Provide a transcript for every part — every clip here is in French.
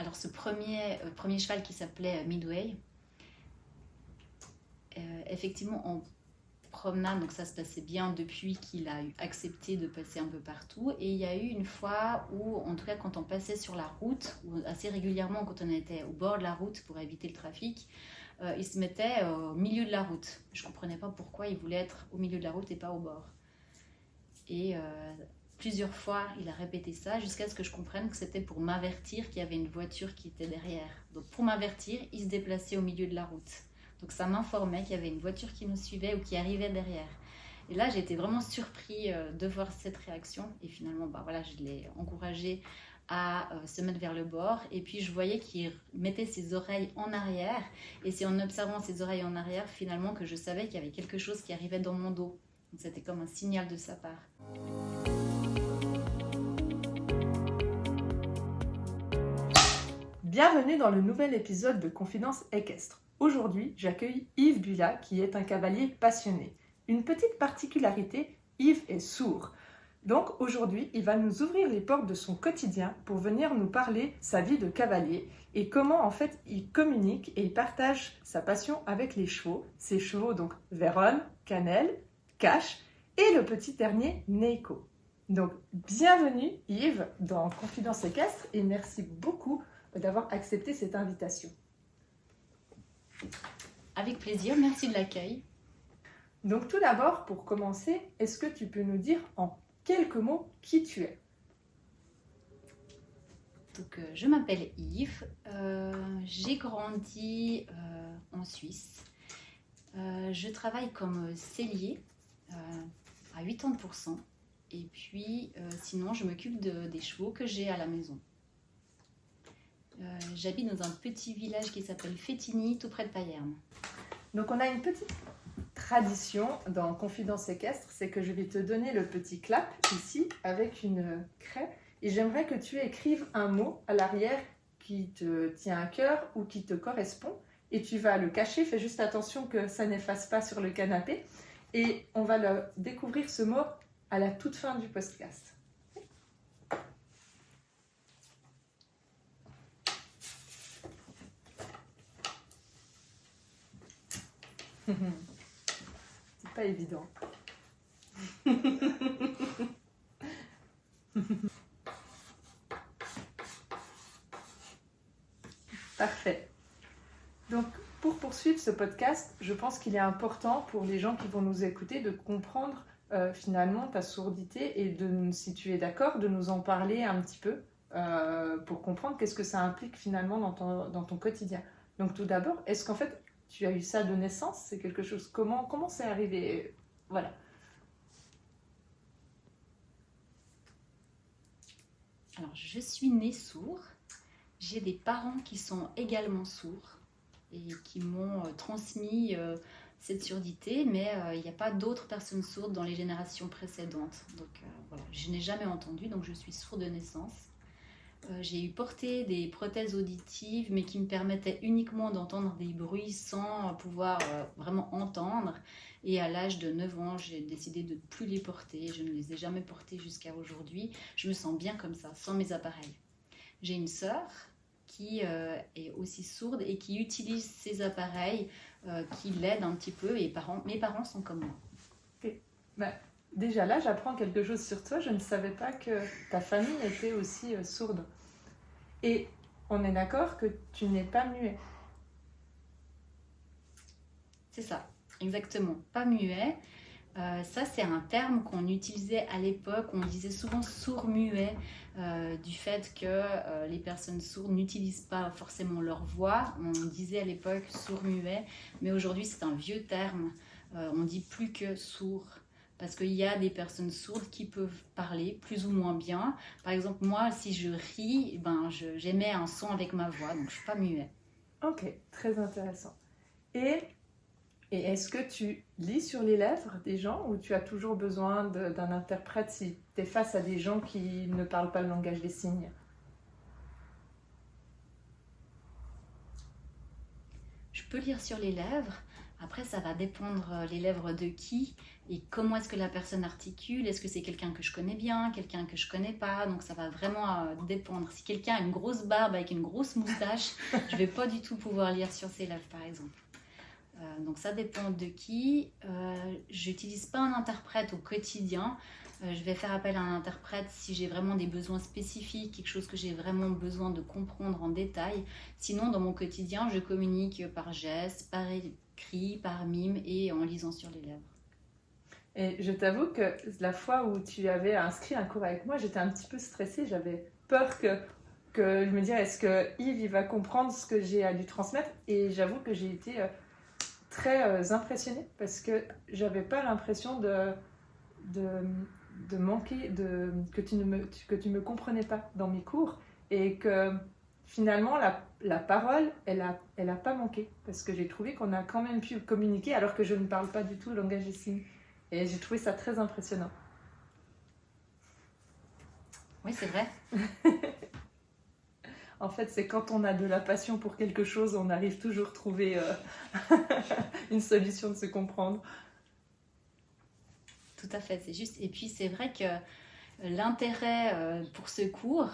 alors ce premier cheval qui s'appelait Midway, effectivement en promenade, donc ça se passait bien depuis qu'il a accepté de passer un peu partout. Et il y a eu une fois où, en tout cas quand on passait sur la route, ou assez régulièrement quand on était au bord de la route pour éviter le trafic, il se mettait au milieu de la route. Je ne comprenais pas pourquoi il voulait être au milieu de la route et pas au bord. Et plusieurs fois, il a répété ça jusqu'à ce que je comprenne que c'était pour m'avertir qu'il y avait une voiture qui était derrière. Donc pour m'avertir, il se déplaçait au milieu de la route. Donc ça m'informait qu'il y avait une voiture qui nous suivait ou qui arrivait derrière. Et là, j'ai été vraiment surpris de voir cette réaction. Et finalement, je l'ai encouragé à se mettre vers le bord. Et puis, je voyais qu'il mettait ses oreilles en arrière. Et c'est en observant ses oreilles en arrière, finalement, que je savais qu'il y avait quelque chose qui arrivait dans mon dos. Donc, c'était comme un signal de sa part. Bienvenue dans le nouvel épisode de Confidence équestre. Aujourd'hui, j'accueille Yves Bula, qui est un cavalier passionné. Une petite particularité, Yves est sourd. Donc aujourd'hui, il va nous ouvrir les portes de son quotidien pour venir nous parler sa vie de cavalier et comment en fait il communique et il partage sa passion avec les chevaux. Ses chevaux donc Vérone, Cannelle, Cash et le petit dernier Neiko. Donc bienvenue Yves dans Confidence équestre et merci beaucoup d'avoir accepté cette invitation. Avec plaisir, merci de l'accueil. Donc tout d'abord, pour commencer, est-ce que tu peux nous dire en quelques mots qui tu es? Donc, je m'appelle Yves, j'ai grandi en Suisse. Je travaille comme sellier à 80%. Et puis, sinon, je m'occupe des chevaux que j'ai à la maison. J'habite dans un petit village qui s'appelle Fétigny, tout près de Payerne. Donc, on a une petite tradition dans Confidence équestre, c'est que je vais te donner le petit clap ici avec une craie et j'aimerais que tu écrives un mot à l'arrière qui te tient à cœur ou qui te correspond et tu vas le cacher. Fais juste attention que ça n'efface pas sur le canapé et on va découvrir ce mot à la toute fin du podcast. C'est pas évident. Parfait. Donc, pour poursuivre ce podcast, je pense qu'il est important pour les gens qui vont nous écouter de comprendre finalement ta sourdité et si tu es d'accord, de nous en parler un petit peu pour comprendre qu'est-ce que ça implique finalement dans ton quotidien. Donc, tout d'abord, est-ce qu'en fait, tu as eu ça de naissance? C'est quelque chose. Comment c'est arrivé? Voilà. Alors, je suis née sourde. J'ai des parents qui sont également sourds et qui m'ont transmis cette surdité, mais il n'y a pas d'autres personnes sourdes dans les générations précédentes. Donc, voilà, je n'ai jamais entendu, donc je suis sourde de naissance. J'ai eu porté des prothèses auditives, mais qui me permettaient uniquement d'entendre des bruits sans pouvoir vraiment entendre. Et à l'âge de 9 ans, j'ai décidé de ne plus les porter. Je ne les ai jamais portées jusqu'à aujourd'hui. Je me sens bien comme ça, sans mes appareils. J'ai une sœur qui est aussi sourde et qui utilise ces appareils qui l'aident un petit peu. Et mes parents sont comme moi. Okay. Déjà là, j'apprends quelque chose sur toi. Je ne savais pas que ta famille était aussi sourde. Et on est d'accord que tu n'es pas muet. C'est ça, exactement. Pas muet. Ça, c'est un terme qu'on utilisait à l'époque. On disait souvent sourd-muet du fait que les personnes sourdes n'utilisent pas forcément leur voix. On disait à l'époque sourd-muet, mais aujourd'hui, c'est un vieux terme. On dit plus que sourd. Parce qu'il y a des personnes sourdes qui peuvent parler plus ou moins bien. Par exemple, moi, si je ris, j'émets un son avec ma voix, donc je ne suis pas muet. Ok, très intéressant. Et est-ce que tu lis sur les lèvres des gens ou tu as toujours besoin d'un interprète si tu es face à des gens qui ne parlent pas le langage des signes? Je peux lire sur les lèvres. Après, ça va dépendre les lèvres de qui et comment est-ce que la personne articule. Est-ce que c'est quelqu'un que je connais bien, quelqu'un que je connais pas? Donc ça va vraiment dépendre. Si quelqu'un a une grosse barbe avec une grosse moustache, je vais pas du tout pouvoir lire sur ses lèvres, par exemple. Donc ça dépend de qui. J'utilise pas un interprète au quotidien. Je vais faire appel à un interprète si j'ai vraiment des besoins spécifiques, quelque chose que j'ai vraiment besoin de comprendre en détail. Sinon, dans mon quotidien, je communique par gestes, par écrit, par mime et en lisant sur les lèvres. Et je t'avoue que la fois où tu avais inscrit un cours avec moi, j'étais un petit peu stressée. J'avais peur que je me disais, est-ce que Yves il va comprendre ce que j'ai à lui transmettre? Et j'avoue que j'ai été très impressionnée parce que j'avais pas l'impression de manquer, que tu ne me comprenais pas dans mes cours et que finalement la parole, elle a pas manqué parce que j'ai trouvé qu'on a quand même pu communiquer alors que je ne parle pas du tout le langage des signes. Et j'ai trouvé ça très impressionnant. Oui, c'est vrai. En fait, c'est quand on a de la passion pour quelque chose, on arrive toujours à trouver une solution de se comprendre. Tout à fait, c'est juste. Et puis, c'est vrai que l'intérêt pour ce cours,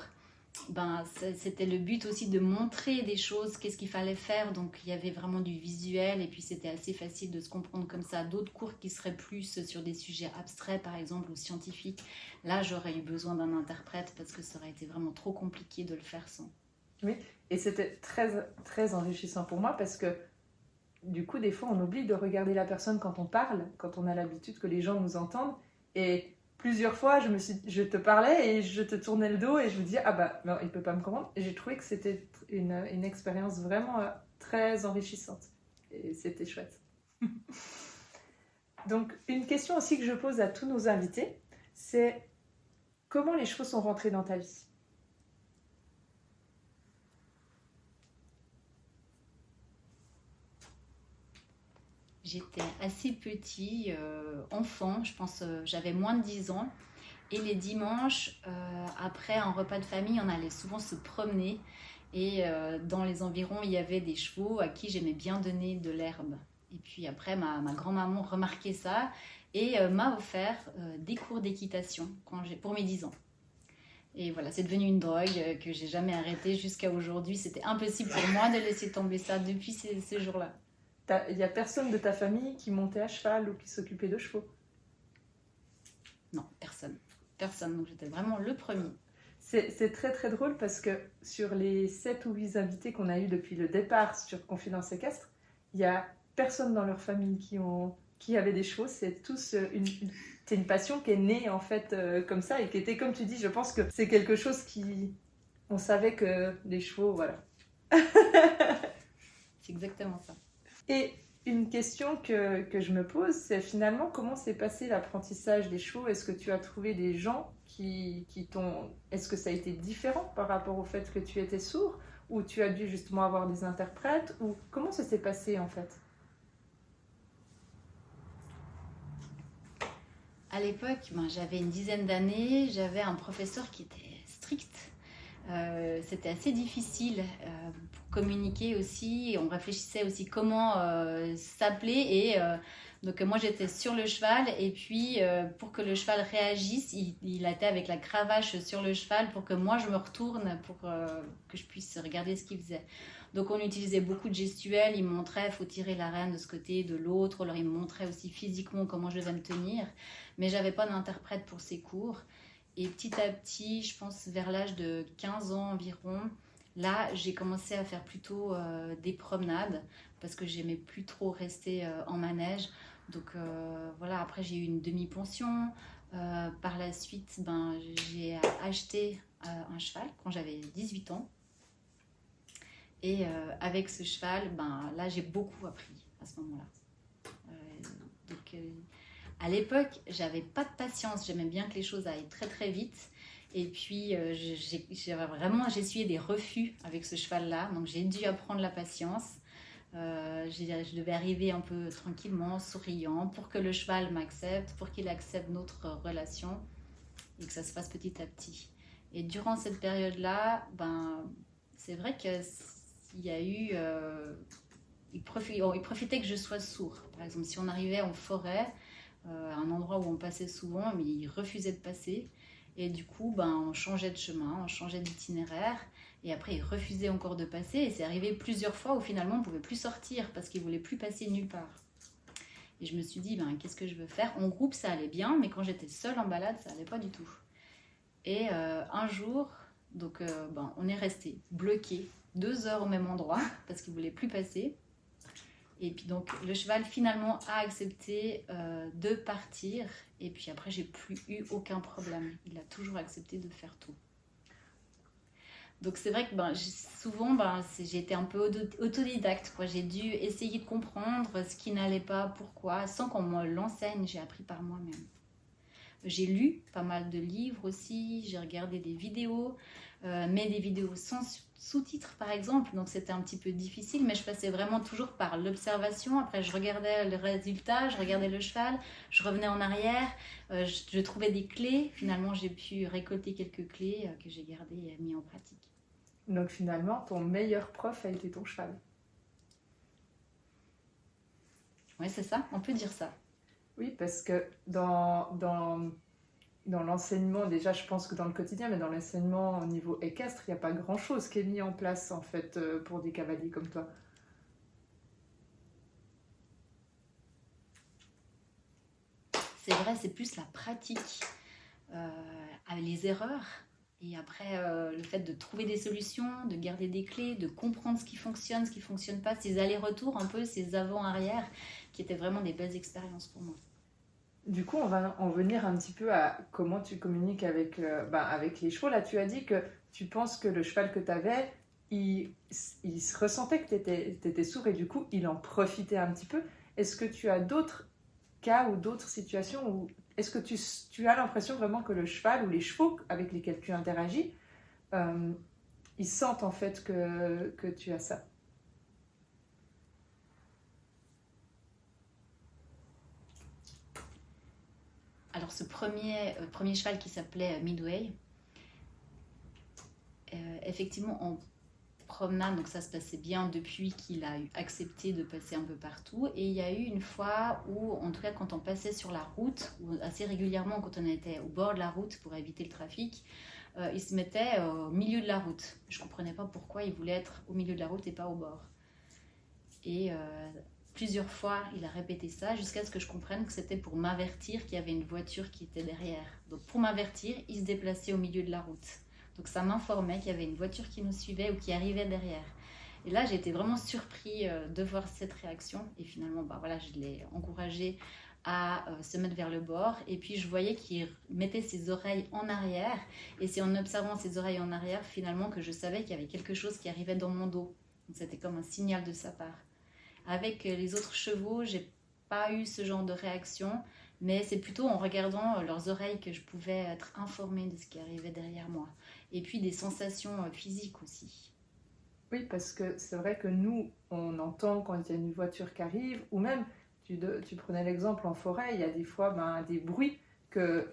c'était le but aussi de montrer des choses, qu'est-ce qu'il fallait faire. Donc, il y avait vraiment du visuel et puis c'était assez facile de se comprendre comme ça. D'autres cours qui seraient plus sur des sujets abstraits, par exemple, ou scientifiques, là, j'aurais eu besoin d'un interprète parce que ça aurait été vraiment trop compliqué de le faire sans. Oui, et c'était très, très enrichissant pour moi parce que du coup, des fois, on oublie de regarder la personne quand on parle, quand on a l'habitude que les gens nous entendent. Et plusieurs fois, je te parlais et je te tournais le dos et je me disais, ah bah, non, il peut pas me comprendre. Et j'ai trouvé que c'était une expérience vraiment très enrichissante. Et c'était chouette. Donc, une question aussi que je pose à tous nos invités, c'est comment les chevaux sont rentrés dans ta vie? J'étais assez petit, enfant, je pense j'avais moins de 10 ans. Et les dimanches, après un repas de famille, on allait souvent se promener. Et dans les environs, il y avait des chevaux à qui j'aimais bien donner de l'herbe. Et puis après, ma grand-maman remarquait ça et m'a offert des cours d'équitation pour mes 10 ans. Et voilà, c'est devenu une drogue que j'ai jamais arrêtée jusqu'à aujourd'hui. C'était impossible pour moi de laisser tomber ça depuis ces jours-là. Il n'y a personne de ta famille qui montait à cheval ou qui s'occupait de chevaux? Non, personne. Personne, donc j'étais vraiment le premier. C'est très très drôle parce que sur les 7 ou 8 invités qu'on a eu depuis le départ sur Confidence Équestre, il n'y a personne dans leur famille qui avait des chevaux. C'est tous c'est une passion qui est née en fait comme ça et qui était, comme tu dis, je pense que c'est quelque chose on savait que les chevaux, voilà. C'est exactement ça. Et une question que je me pose, c'est finalement comment s'est passé l'apprentissage des chevaux? Est-ce que tu as trouvé des gens qui t'ont... Est-ce que ça a été différent par rapport au fait que tu étais sourd? Ou tu as dû justement avoir des interprètes? Ou comment ça s'est passé en fait? À l'époque, j'avais une dizaine d'années, j'avais un professeur qui était strict. C'était assez difficile pour communiquer aussi. On réfléchissait aussi comment s'appeler. Et donc moi j'étais sur le cheval et puis pour que le cheval réagisse, il était avec la cravache sur le cheval pour que moi je me retourne pour que je puisse regarder ce qu'il faisait. Donc on utilisait beaucoup de gestuels. Il me montrait, il faut tirer la rêne de ce côté, de l'autre. Alors il me montrait aussi physiquement comment je devais me tenir. Mais j'avais pas d'interprète pour ces cours. Et petit à petit, je pense vers l'âge de 15 ans environ, là, j'ai commencé à faire plutôt des promenades parce que j'aimais plus trop rester en manège. Donc voilà, après j'ai eu une demi-pension. Par la suite, j'ai acheté un cheval quand j'avais 18 ans. Et avec ce cheval, là, j'ai beaucoup appris à ce moment-là. À l'époque, j'avais pas de patience. J'aimais bien que les choses aillent très très vite. Et puis, j'ai essuyé des refus avec ce cheval-là. Donc, j'ai dû apprendre la patience. Je devais arriver un peu tranquillement, souriant, pour que le cheval m'accepte, pour qu'il accepte notre relation et que ça se fasse petit à petit. Et durant cette période-là, c'est vrai qu'il y a eu il profitait que je sois sourd. Par exemple, si on arrivait en forêt, un endroit où on passait souvent, mais il refusait de passer. Et du coup, on changeait de chemin, on changeait d'itinéraire. Et après, il refusait encore de passer. Et c'est arrivé plusieurs fois où finalement, on ne pouvait plus sortir parce qu'il ne voulait plus passer nulle part. Et je me suis dit, qu'est-ce que je veux faire? En groupe, ça allait bien, mais quand j'étais seule en balade, ça n'allait pas du tout. Et un jour, donc, on est resté bloqué 2 heures au même endroit parce qu'il ne voulait plus passer. Et puis donc le cheval finalement a accepté de partir. Et puis après, j'ai plus eu aucun problème. Il a toujours accepté de faire tout. Donc c'est vrai que souvent, j'ai été un peu autodidacte, quoi. J'ai dû essayer de comprendre ce qui n'allait pas, pourquoi, sans qu'on me l'enseigne. J'ai appris par moi-même. J'ai lu pas mal de livres aussi, j'ai regardé des vidéos, mais des vidéos sans sous-titres par exemple, donc c'était un petit peu difficile, mais je passais vraiment toujours par l'observation. Après je regardais le résultat, je regardais le cheval, je revenais en arrière, je trouvais des clés. Finalement j'ai pu récolter quelques clés que j'ai gardées et mis en pratique. Donc finalement ton meilleur prof a été ton cheval. Oui, c'est ça, on peut dire ça. Oui, parce que dans l'enseignement, déjà je pense que dans le quotidien, mais dans l'enseignement au niveau équestre, il n'y a pas grand-chose qui est mis en place en fait pour des cavaliers comme toi. C'est vrai, c'est plus la pratique, avec les erreurs. Et après, le fait de trouver des solutions, de garder des clés, de comprendre ce qui ne fonctionne pas, ces allers-retours un peu, ces avant-arrière, qui étaient vraiment des belles expériences pour moi. Du coup, on va en venir un petit peu à comment tu communiques avec les chevaux. Là, tu as dit que tu penses que le cheval que tu avais, il se ressentait que tu étais sourd et du coup, il en profitait un petit peu. Est-ce que tu as d'autres cas ou d'autres situations où est-ce que tu as l'impression vraiment que le cheval ou les chevaux avec lesquels tu interagis, ils sentent en fait que tu as ça? Alors ce premier cheval qui s'appelait Midway, effectivement en promenade, donc ça se passait bien depuis qu'il a accepté de passer un peu partout. Et il y a eu une fois où, en tout cas quand on passait sur la route, ou assez régulièrement quand on était au bord de la route pour éviter le trafic, il se mettait au milieu de la route. Je ne comprenais pas pourquoi il voulait être au milieu de la route et pas au bord. Et plusieurs fois, il a répété ça jusqu'à ce que je comprenne que c'était pour m'avertir qu'il y avait une voiture qui était derrière. Donc pour m'avertir, il se déplaçait au milieu de la route. Donc ça m'informait qu'il y avait une voiture qui nous suivait ou qui arrivait derrière. Et là, j'ai été vraiment surpris de voir cette réaction. Et finalement, je l'ai encouragé à se mettre vers le bord. Et puis je voyais qu'il mettait ses oreilles en arrière. Et c'est en observant ses oreilles en arrière, finalement, que je savais qu'il y avait quelque chose qui arrivait dans mon dos. Donc c'était comme un signal de sa part. Avec les autres chevaux, j'ai pas eu ce genre de réaction, mais c'est plutôt en regardant leurs oreilles que je pouvais être informée de ce qui arrivait derrière moi. Et puis des sensations physiques aussi. Oui, parce que c'est vrai que nous, on entend quand il y a une voiture qui arrive, ou même, tu prenais l'exemple en forêt, il y a des fois des bruits que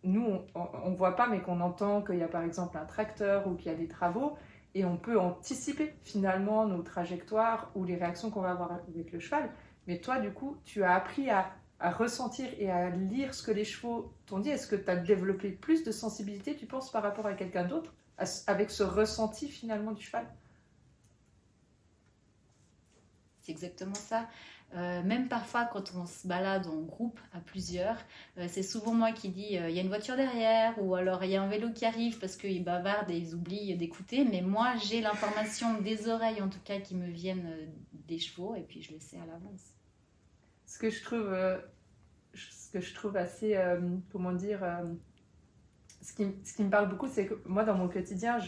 nous, on ne voit pas, mais qu'on entend qu'il y a par exemple un tracteur ou qu'il y a des travaux, et on peut anticiper finalement nos trajectoires ou les réactions qu'on va avoir avec le cheval. Mais toi, du coup, tu as appris à ressentir et à lire ce que les chevaux t'ont dit. Est-ce que tu as développé plus de sensibilité, tu penses, par rapport à quelqu'un d'autre, avec ce ressenti finalement du cheval? C'est exactement ça. Même parfois, quand on se balade en groupe à plusieurs, c'est souvent moi qui dis il y a une voiture derrière, ou alors il y a un vélo qui arrive parce qu'ils bavardent et ils oublient d'écouter. Mais moi, j'ai l'information des oreilles, en tout cas, qui me viennent des chevaux, et puis je le sais à l'avance. Ce que je trouve assez, ce qui me parle beaucoup, c'est que moi, dans mon quotidien,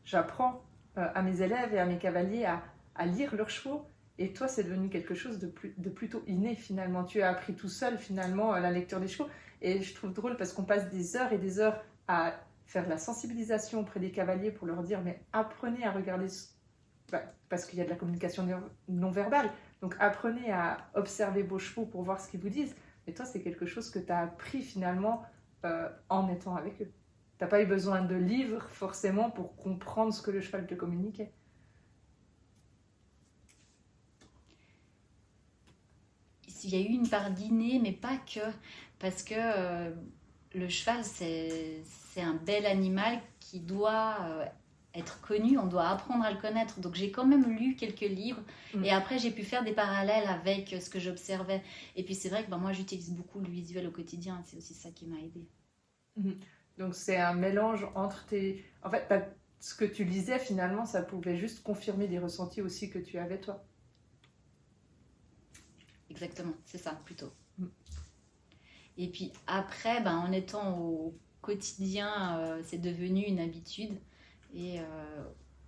j'apprends à mes élèves et à mes cavaliers à lire leurs chevaux. Et toi, c'est devenu quelque chose de plutôt inné finalement. Tu as appris tout seul finalement la lecture des chevaux. Et je trouve drôle parce qu'on passe des heures et des heures à faire la sensibilisation auprès des cavaliers pour leur dire mais apprenez à regarder, parce qu'il y a de la communication non verbale. Donc apprenez à observer vos chevaux pour voir ce qu'ils vous disent. Mais toi, c'est quelque chose que tu as appris finalement en étant avec eux. Tu n'as pas eu besoin de livres forcément pour comprendre ce que le cheval te communiquait. il y a eu une part d'inné, mais pas que. Parce que le cheval, c'est un bel animal qui doit être connu, on doit apprendre à le connaître. Donc j'ai quand même lu quelques livres et après j'ai pu faire des parallèles avec ce que j'observais. Et puis c'est vrai que moi j'utilise beaucoup le visuel au quotidien, c'est aussi ça qui m'a aidée. Donc c'est un mélange entre tes... En fait, ce que tu lisais finalement, ça pouvait juste confirmer des ressentis aussi que tu avais toi. Exactement, c'est ça plutôt. Et puis après, en étant au quotidien, c'est devenu une habitude. Et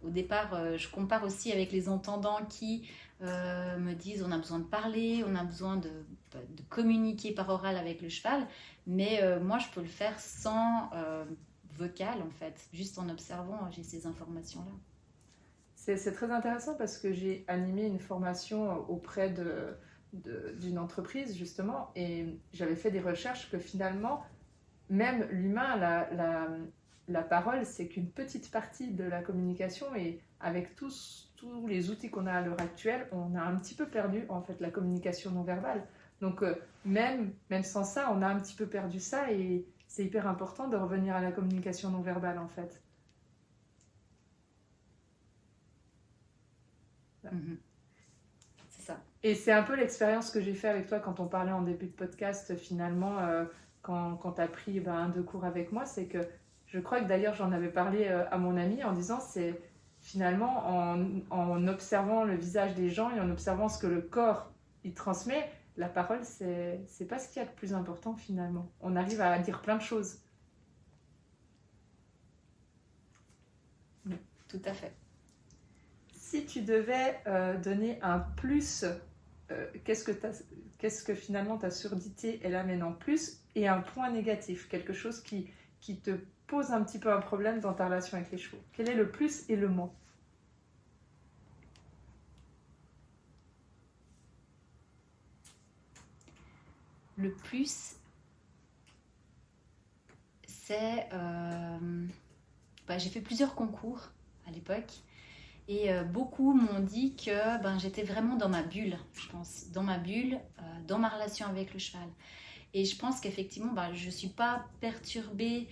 au départ, je compare aussi avec les entendants qui me disent on a besoin de parler, on a besoin de communiquer par oral avec le cheval. Mais moi, je peux le faire sans vocal, en fait. Juste en observant, j'ai ces informations-là. C'est très intéressant parce que j'ai animé une formation auprès d'une entreprise, justement, et j'avais fait des recherches que finalement, même l'humain, la parole, c'est qu'une petite partie de la communication, et avec tous les outils qu'on a à l'heure actuelle, on a un petit peu perdu en fait la communication non verbale. Donc même sans ça, on a un petit peu perdu ça, et c'est hyper important de revenir à la communication non verbale en fait. C'est ça. Et c'est un peu l'expérience que j'ai fait avec toi quand on parlait en début de podcast finalement, quand tu as pris un 2 cours avec moi, c'est que je crois que d'ailleurs j'en avais parlé à mon ami en disant c'est finalement en observant le visage des gens et en observant ce que le corps il transmet, la parole c'est pas ce qu'il y a de plus important finalement. On arrive à dire plein de choses. Tout à fait. Si tu devais donner un plus, qu'est-ce que finalement ta surdité elle amène en plus, et un point négatif, quelque chose qui te pose un petit peu un problème dans ta relation avec les chevaux. Quel est le plus et le moins? Le plus, c'est... j'ai fait plusieurs concours à l'époque. Et beaucoup m'ont dit que j'étais vraiment dans ma bulle, je pense. Dans ma bulle, dans ma relation avec le cheval. Et je pense qu'effectivement, je ne suis pas perturbée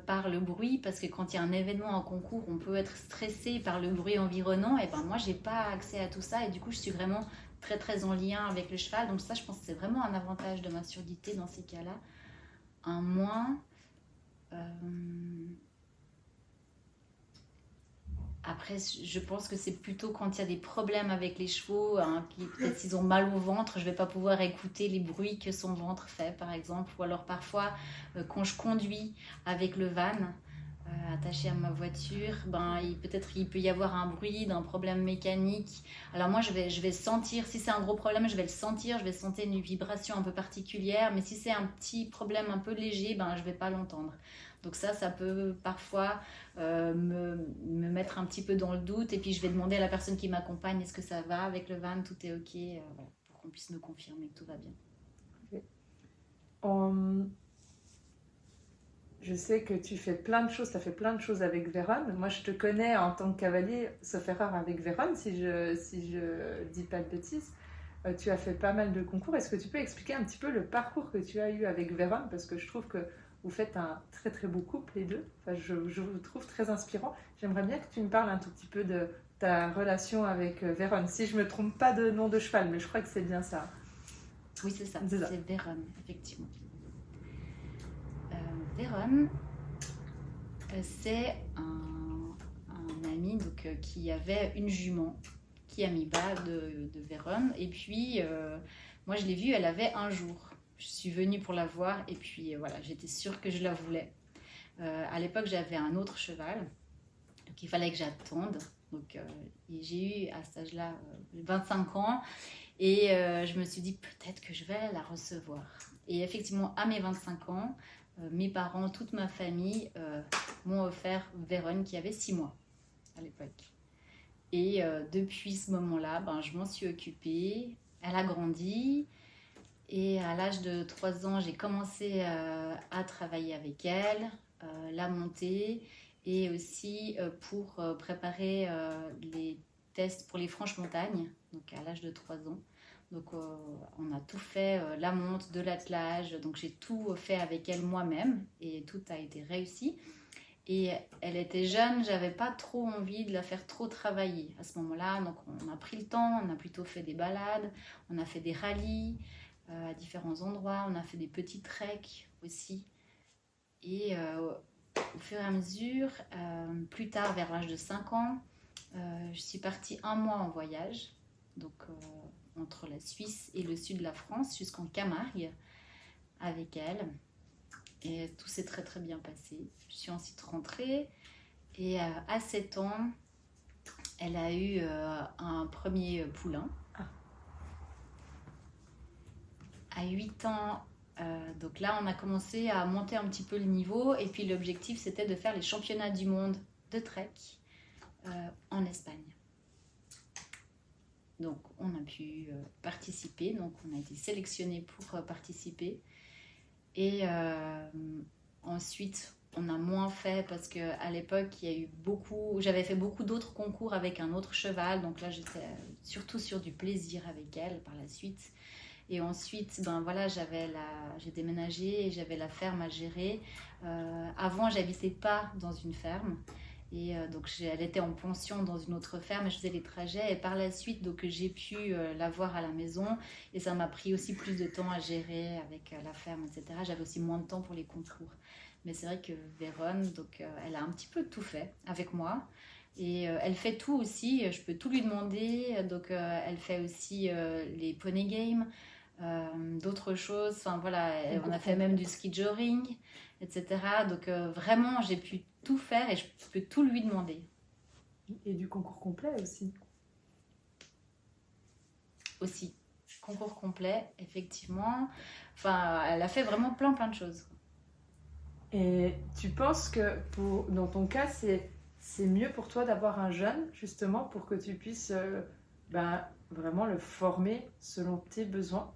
par le bruit, parce que quand il y a un événement en concours, on peut être stressé par le bruit environnant. Et moi, je n'ai pas accès à tout ça. Et du coup, je suis vraiment très, très en lien avec le cheval. Donc ça, je pense que c'est vraiment un avantage de ma surdité dans ces cas-là. Un moins... Après, je pense que c'est plutôt quand il y a des problèmes avec les chevaux, peut-être s'ils ont mal au ventre, je ne vais pas pouvoir écouter les bruits que son ventre fait, par exemple. Ou alors parfois, quand je conduis avec le van attaché à ma voiture, peut-être il peut y avoir un bruit d'un problème mécanique. Alors moi, je vais sentir, si c'est un gros problème, je vais le sentir, je vais sentir une vibration un peu particulière. Mais si c'est un petit problème un peu léger, je ne vais pas l'entendre. Donc ça peut parfois me mettre un petit peu dans le doute. Et puis je vais demander à la personne qui m'accompagne, est-ce que ça va avec le van, tout est ok, pour qu'on puisse me confirmer que tout va bien. Okay. Je sais que tu fais plein de choses, tu as fait plein de choses avec Vérone. Moi, je te connais en tant que cavalier, sauf erreur avec Vérone, si je dis pas de bêtises. Tu as fait pas mal de concours. Est-ce que tu peux expliquer un petit peu le parcours que tu as eu avec Vérone? Parce que je trouve que vous faites un très très beau couple, les deux. Enfin, je vous trouve très inspirant. J'aimerais bien que tu me parles un tout petit peu de ta relation avec Vérone. Si je ne me trompe pas de nom de cheval, mais je crois que c'est bien ça. Oui, c'est ça. C'est Vérone, effectivement. Vérone, c'est un ami qui avait une jument qui a mis bas de Vérone. Et puis, moi, je l'ai vue, elle avait un jour. Je suis venue pour la voir et puis voilà, j'étais sûre que je la voulais. À l'époque, j'avais un autre cheval, donc il fallait que j'attende. Donc, j'ai eu à cet âge-là 25 ans et je me suis dit peut-être que je vais la recevoir. Et effectivement, à mes 25 ans, mes parents, toute ma famille m'ont offert Vérone qui avait 6 mois à l'époque. Et depuis ce moment-là, je m'en suis occupée. Elle a grandi. Et à l'âge de 3 ans, j'ai commencé à travailler avec elle, la monter, et aussi pour préparer les tests pour les franches montagnes, donc à l'âge de 3 ans. Donc on a tout fait, la monte, de l'attelage, donc j'ai tout fait avec elle moi-même et tout a été réussi. Et elle était jeune, j'avais pas trop envie de la faire trop travailler à ce moment-là. Donc on a pris le temps, on a plutôt fait des balades, on a fait des rallyes à différents endroits, on a fait des petits treks aussi. Et au fur et à mesure, plus tard, vers l'âge de 5 ans, je suis partie un mois en voyage, donc entre la Suisse et le sud de la France, jusqu'en Camargue, avec elle. Et tout s'est très très bien passé. Je suis ensuite rentrée et à 7 ans, elle a eu un premier poulain. À 8 ans, donc là on a commencé à monter un petit peu le niveau et puis l'objectif c'était de faire les championnats du monde de trek en Espagne. Donc on a pu participer, donc on a été sélectionné pour participer. Et ensuite, on a moins fait parce qu'à l'époque, il y a eu j'avais fait beaucoup d'autres concours avec un autre cheval. Donc là, j'étais surtout sur du plaisir avec elle par la suite. Et ensuite, ben voilà, j'ai déménagé et j'avais la ferme à gérer. Avant, j'habitais pas dans une ferme. Et donc elle était en pension dans une autre ferme et je faisais les trajets. Et par la suite, donc j'ai pu la voir à la maison et ça m'a pris aussi plus de temps à gérer avec la ferme, etc. J'avais aussi moins de temps pour les concours. Mais c'est vrai que Véronne, donc elle a un petit peu tout fait avec moi. Et elle fait tout aussi, je peux tout lui demander. Donc elle fait aussi les poney games, d'autres choses. Enfin voilà, on a fait même du ski joring, etc. Donc vraiment, j'ai pu tout faire et je peux tout lui demander. Et du concours complet aussi. Aussi, concours complet, effectivement. Enfin, elle a fait vraiment plein de choses. Et tu penses que dans ton cas, c'est mieux pour toi d'avoir un jeune, justement, pour que tu puisses vraiment le former selon tes besoins?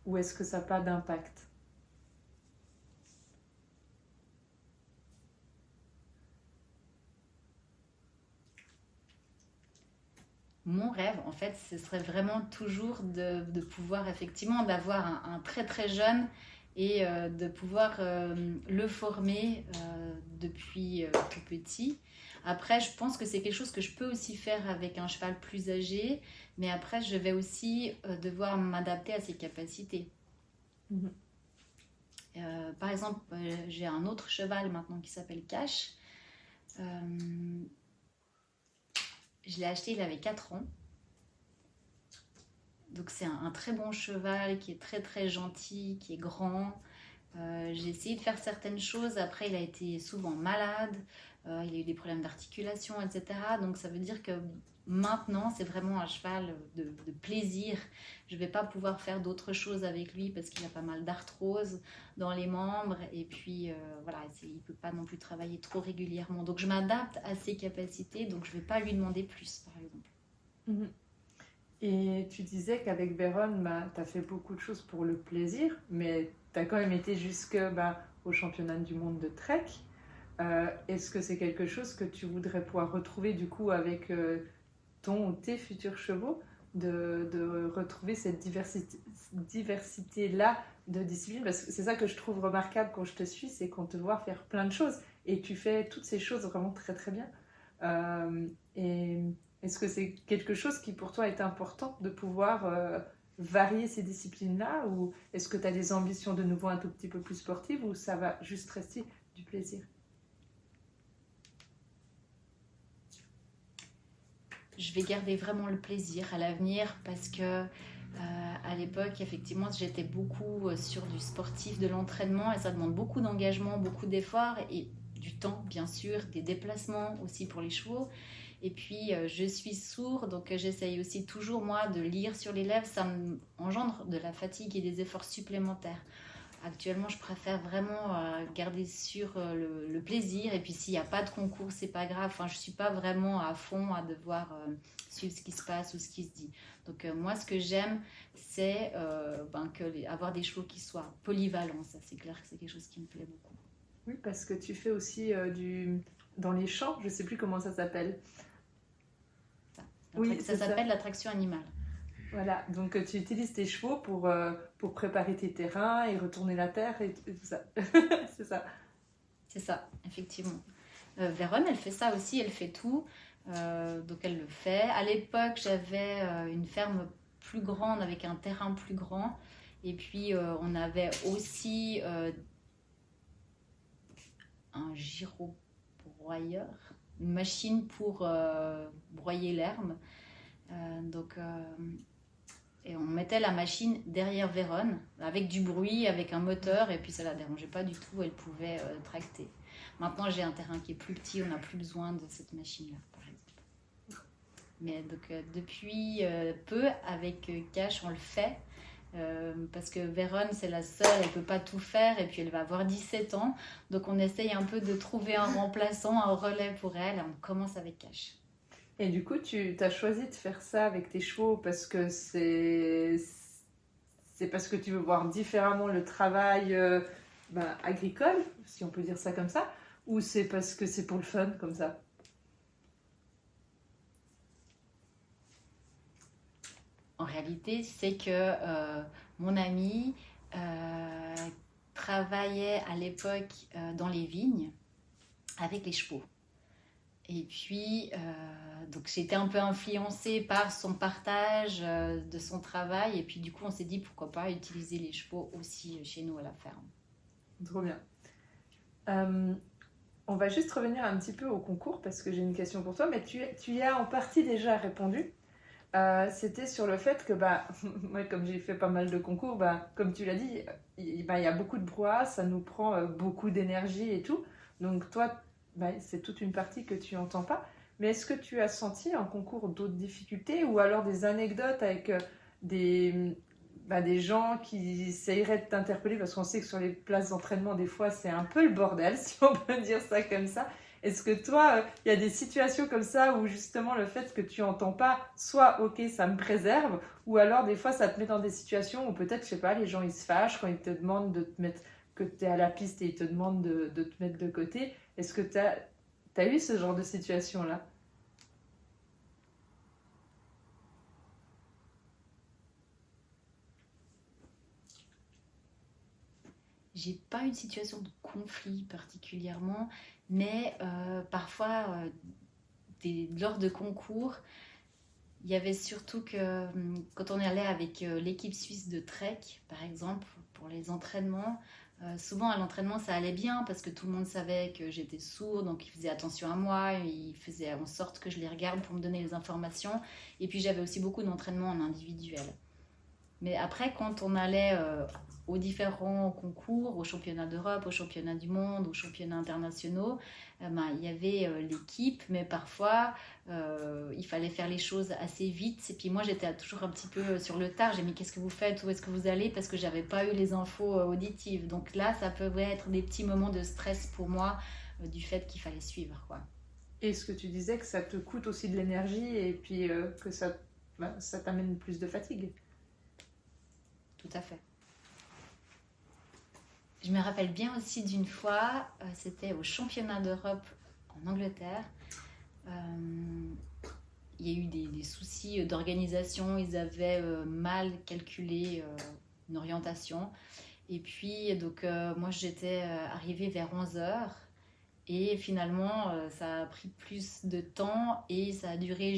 Ou est-ce que ça n'a pas d'impact? Mon rêve, en fait, ce serait vraiment toujours de pouvoir, effectivement, d'avoir un très très jeune et de pouvoir le former depuis tout petit. Après, je pense que c'est quelque chose que je peux aussi faire avec un cheval plus âgé, mais après, je vais aussi devoir m'adapter à ses capacités. Mhm. Par exemple, j'ai un autre cheval maintenant qui s'appelle Cash. Je l'ai acheté, il avait 4 ans. Donc c'est un très bon cheval qui est très très gentil, qui est grand. J'ai essayé de faire certaines choses. Après, il a été souvent malade. Il a eu des problèmes d'articulation, etc. Donc ça veut dire que maintenant, c'est vraiment un cheval de plaisir. Je ne vais pas pouvoir faire d'autres choses avec lui parce qu'il a pas mal d'arthrose dans les membres. Et puis, voilà, il ne peut pas non plus travailler trop régulièrement. Donc je m'adapte à ses capacités. Donc je ne vais pas lui demander plus, par exemple. Mhm. Et tu disais qu'avec Véronne, tu as fait beaucoup de choses pour le plaisir, mais tu as quand même été jusque au championnat du monde de trek. Est-ce que c'est quelque chose que tu voudrais pouvoir retrouver du coup avec ton ou tes futurs chevaux, de retrouver cette diversité-là de disciplines? Parce que c'est ça que je trouve remarquable quand je te suis, c'est qu'on te voit faire plein de choses et tu fais toutes ces choses vraiment très très bien. Et est-ce que c'est quelque chose qui pour toi est important de pouvoir varier ces disciplines-là, ou est-ce que tu as des ambitions de nouveau un tout petit peu plus sportives, ou ça va juste rester du plaisir? Je vais garder vraiment le plaisir à l'avenir parce que à l'époque, effectivement, j'étais beaucoup sur du sportif, de l'entraînement et ça demande beaucoup d'engagement, beaucoup d'efforts et du temps, bien sûr, des déplacements aussi pour les chevaux. Et puis, je suis sourde, donc j'essaye aussi toujours, moi, de lire sur les lèvres. Ça engendre de la fatigue et des efforts supplémentaires. Actuellement, je préfère vraiment garder sur le plaisir. Et puis, s'il n'y a pas de concours, c'est pas grave. Enfin, je ne suis pas vraiment à fond à devoir suivre ce qui se passe ou ce qui se dit. Donc, moi, ce que j'aime, c'est avoir des chevaux qui soient polyvalents. Ça, c'est clair que c'est quelque chose qui me plaît beaucoup. Oui, parce que tu fais aussi dans les champs, je ne sais plus comment ça s'appelle. Ça s'appelle l'attraction animale. Voilà, donc tu utilises tes chevaux pour préparer tes terrains et retourner la terre et tout ça. C'est ça. C'est ça, effectivement. Véronne, elle fait ça aussi, elle fait tout. Donc elle le fait. À l'époque, j'avais une ferme plus grande avec un terrain plus grand. Et puis on avait aussi un gyrobroyeur, une machine pour broyer l'herbe. Donc et on mettait la machine derrière Véronne avec du bruit, avec un moteur, et puis ça la dérangeait pas du tout, elle pouvait tracter. Maintenant j'ai un terrain qui est plus petit, on n'a plus besoin de cette machine-là, par exemple. Mais donc depuis peu, avec Cash, on le fait. Parce que Véronne c'est la seule, elle peut pas tout faire et puis elle va avoir 17 ans, donc on essaye un peu de trouver un remplaçant, un relais pour elle. On commence avec Cash. Et du coup, tu as choisi de faire ça avec tes chevaux parce que c'est parce que tu veux voir différemment le travail agricole, si on peut dire ça comme ça, ou c'est parce que c'est pour le fun comme ça? En réalité, c'est que mon ami travaillait à l'époque dans les vignes avec les chevaux. Et puis, donc j'ai été un peu influencée par son partage de son travail. Et puis, du coup, on s'est dit pourquoi pas utiliser les chevaux aussi chez nous à la ferme. Trop bien. On va juste revenir un petit peu au concours parce que j'ai une question pour toi, mais tu y as en partie déjà répondu. C'était sur le fait que, moi, comme j'ai fait pas mal de concours, comme tu l'as dit, il y a beaucoup de brouhaha, ça nous prend beaucoup d'énergie et tout. Donc toi, c'est toute une partie que tu n'entends pas. Mais est-ce que tu as senti en concours d'autres difficultés ou alors des anecdotes avec des gens qui essaieraient de t'interpeller parce qu'on sait que sur les places d'entraînement, des fois, c'est un peu le bordel, si on peut dire ça comme ça. Est-ce que toi, il y a des situations comme ça où justement le fait que tu n'entends pas, soit ok, ça me préserve, ou alors des fois ça te met dans des situations où peut-être, je sais pas, les gens ils se fâchent quand ils te demandent de te mettre, que tu es à la piste et ils te demandent de te mettre de côté. Est-ce que tu as eu ce genre de situation-là? J'ai pas une situation de conflit particulièrement, mais parfois, lors de concours, il y avait surtout que quand on allait avec l'équipe suisse de trek, par exemple, pour les entraînements, souvent à l'entraînement ça allait bien parce que tout le monde savait que j'étais sourde, donc ils faisaient attention à moi, ils faisaient en sorte que je les regarde pour me donner les informations. Et puis j'avais aussi beaucoup d'entraînements en individuel. Mais après, quand on allait aux différents concours, aux championnats d'Europe, aux championnats du monde, aux championnats internationaux, il y avait l'équipe, mais parfois il fallait faire les choses assez vite. Et puis moi, j'étais toujours un petit peu sur le tard. J'ai dit, mais qu'est-ce que vous faites? Où est-ce que vous allez? Parce que j'avais pas eu les infos auditives. Donc là, ça pouvait être des petits moments de stress pour moi du fait qu'il fallait suivre, quoi. Et ce que tu disais que ça te coûte aussi de l'énergie et puis que ça t'amène plus de fatigue. Tout à fait. Je me rappelle bien aussi d'une fois, c'était au championnat d'Europe en Angleterre. Il y a eu des soucis d'organisation, ils avaient mal calculé une orientation. Et puis, donc, moi, j'étais arrivée vers 11h. Et finalement, ça a pris plus de temps et ça a duré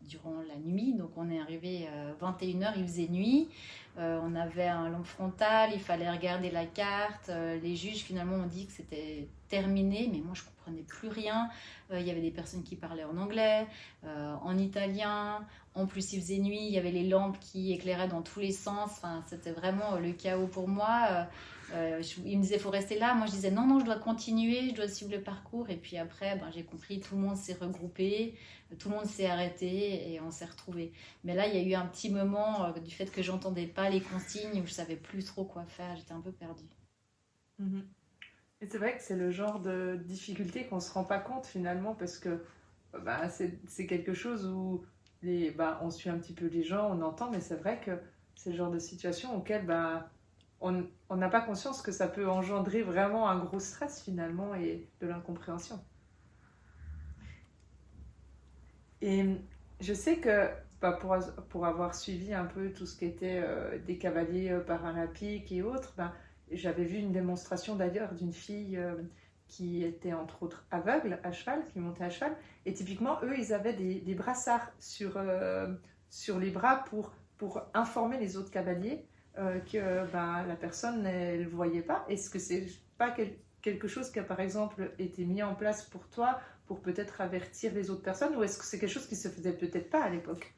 durant la nuit. Donc, on est arrivé à 21h, il faisait nuit. On avait un lampe frontale, il fallait regarder la carte. Les juges, finalement, ont dit que c'était terminé, mais moi, je ne comprenais plus rien. Il y avait des personnes qui parlaient en anglais, en italien. En plus, il faisait nuit, il y avait les lampes qui éclairaient dans tous les sens. Enfin, c'était vraiment le chaos pour moi. Il me disait, il faut rester là. Moi, je disais, non, je dois continuer, je dois suivre le parcours. Et puis après, j'ai compris, tout le monde s'est regroupé, tout le monde s'est arrêté et on s'est retrouvés. Mais là, il y a eu un petit moment du fait que j'entendais pas les consignes, où je savais plus trop quoi faire. J'étais un peu perdue. Mhm. Et c'est vrai que c'est le genre de difficulté qu'on ne se rend pas compte finalement parce que c'est quelque chose où on suit un petit peu les gens, on entend, mais c'est vrai que c'est le genre de situation auquel on n'a pas conscience que ça peut engendrer vraiment un gros stress finalement et de l'incompréhension. Et je sais que pour avoir suivi un peu tout ce qui était des cavaliers paralympiques et autres, j'avais vu une démonstration d'ailleurs d'une fille qui était entre autres aveugle à cheval, qui montait à cheval. Et typiquement, eux, ils avaient des brassards sur les bras pour informer les autres cavaliers que la personne, elle ne voyait pas. Est-ce que c'est pas quelque chose qui a par exemple été mis en place pour toi pour peut-être avertir les autres personnes, ou est-ce que c'est quelque chose qui se faisait peut-être pas à l'époque?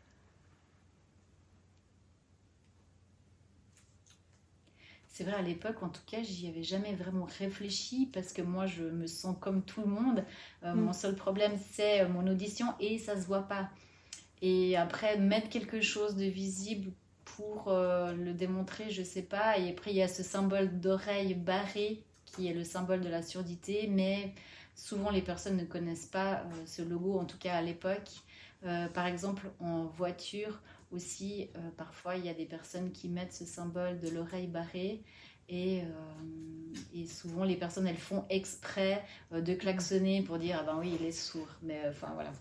C'est vrai, à l'époque, en tout cas, j'y avais jamais vraiment réfléchi parce que moi, je me sens comme tout le monde. Mon seul problème, c'est mon audition et ça se voit pas. Et après, mettre quelque chose de visible pour le démontrer, je sais pas. Et après, il y a ce symbole d'oreille barrée qui est le symbole de la surdité, mais souvent les personnes ne connaissent pas ce logo, en tout cas à l'époque. Par exemple, en voiture aussi, parfois il y a des personnes qui mettent ce symbole de l'oreille barrée et souvent les personnes elles font exprès de klaxonner pour dire ah ben oui il est sourd. Mais enfin voilà.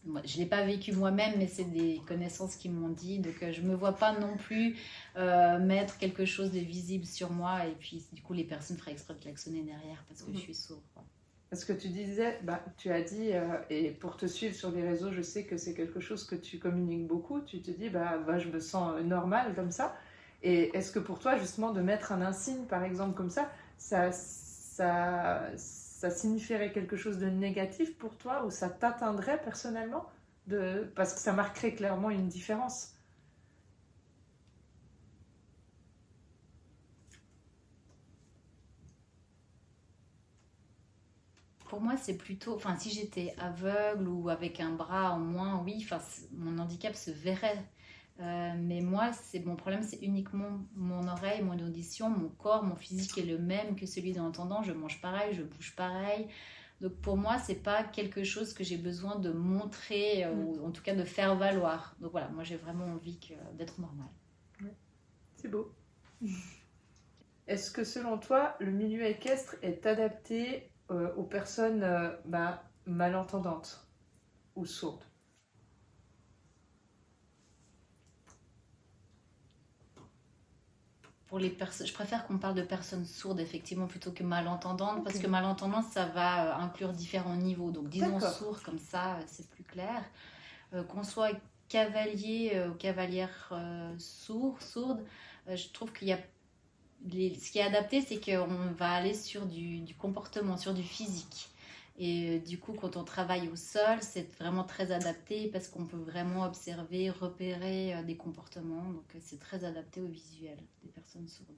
Moi, je ne l'ai pas vécu moi-même, mais c'est des connaissances qui m'ont dit. Donc, je ne me vois pas non plus mettre quelque chose de visible sur moi. Et puis, du coup, les personnes feraient exprès de klaxonner derrière parce que je suis sourde. Parce que tu disais, tu as dit, et pour te suivre sur les réseaux, je sais que c'est quelque chose que tu communiques beaucoup. Tu te dis, je me sens normale comme ça. Et est-ce que pour toi, justement, de mettre un insigne, par exemple, comme ça signifierait quelque chose de négatif pour toi ou ça t'atteindrait personnellement parce que ça marquerait clairement une différence? Pour moi, c'est plutôt... Enfin, si j'étais aveugle ou avec un bras en moins, oui, enfin, mon handicap se verrait. Mais moi, mon problème, c'est uniquement mon oreille, mon audition, mon corps, mon physique est le même que celui d'un entendant. Je mange pareil, je bouge pareil. Donc pour moi, c'est pas quelque chose que j'ai besoin de montrer ou en tout cas de faire valoir. Donc voilà, moi j'ai vraiment envie d'être normale. C'est beau. Est-ce que selon toi, le milieu équestre est adapté aux personnes malentendantes ou sourdes? Pour les je préfère qu'on parle de personnes sourdes effectivement plutôt que malentendantes parce que malentendante ça va inclure différents niveaux. Donc disons sourd comme ça c'est plus clair. Qu'on soit cavalier ou cavalière sourde, je trouve qu'il y a ce qui est adapté, c'est qu'on va aller sur du comportement, sur du physique. Et du coup, quand on travaille au sol, c'est vraiment très adapté parce qu'on peut vraiment observer, repérer des comportements. Donc, c'est très adapté au visuel des personnes sourdes.